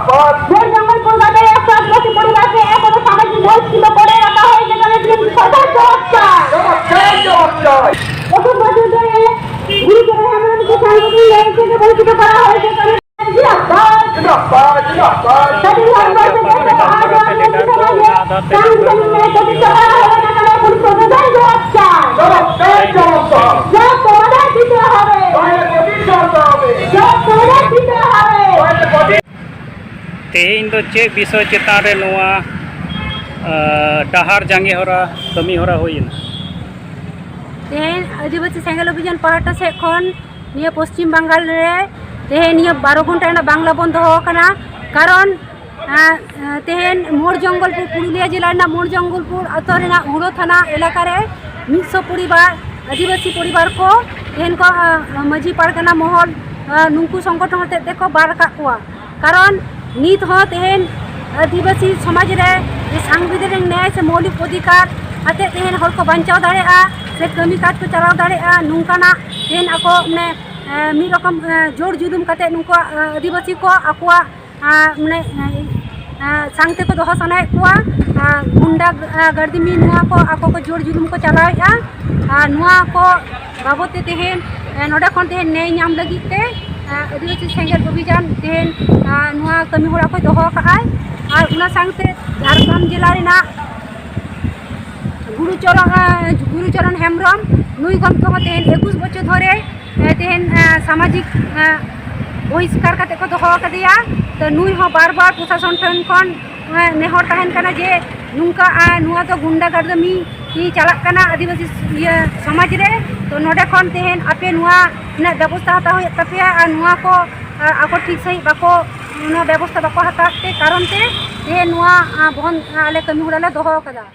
ভোর জঙ্গলপুর গ্রামে 180 পরিবারকে এখনো সামাজিক বহিষ্কৃত করে রাখা হয়েছে বলে সরকার জবাব চায়। বছর বছর ধরে গুরুতর হেমন্তকে সাংগঠনিক লেন থেকে বঞ্চিত করা হয়েছে বলে तेहेन दो चे विषय चेतान रे नोआ डहार जांगे होरा कमी होरा होइन तेहेन आदिवासी सेंगेल अभियान पार्टा से खन निया पश्चिम बंगाल रे तेहेन निया 12 घंटा ना बांग्ला बंद हो कना कारण तेहेन मोर जंगलपुर पुरुलिया जिला ना मोर जंगलपुर अतर ना उड़ो थाना इलाका रे 100 परिवार आदिवासी परिवार को तेहेन को मजी पारगना महल नुंकु संगठन होते देखो बार का कुआ कारण नीत हो तेहेन आदिवासी समाज रे सांविधानिक न्याय से मौलिक अधिकार आते तेहेन हर को बचाव दाड़ेआ से कमी काज को चलाव दाड़ेआ नुंकाना तेहेन आको ने मी रकम जोर जुलुम काते नुंको आदिवासी को आकुआ माने सांगते को दोह सनाय कुआ गुंडा गर्दी मी नुआ को आको को जोर जुलुम को चलावेआ नुआ को बाबते तेहेन नोडे खन तेहेन न्याय नाम लगी ते आदिवासी सेंगेल अभियान तेहेन नुआ कमी होरा को दोह काआय और उना सांगते झारखंड जिला रेना गुरुचरण हेम्ब्रम नुई गमके हो तेहेन 21 बछर धरे तेहेन सामाजिक बहिष्कार काते को दोह कदिया तो नुई हो बार बार प्रशासन ठन खन नेहर तहन कना जे नुंका नुआ तो गुंडा गर्दमी की चलाक कना आदिवासी समाज रे तो नोडे खन तेहेन आपे नुआ ना व्यवस्था हता हो तपेया नुआ को आको ठीक सही बाको नुआ व्यवस्था बाको हता कारण ते तेहेन नुआ बहन आले कमी होड़ा ले दोह कदा।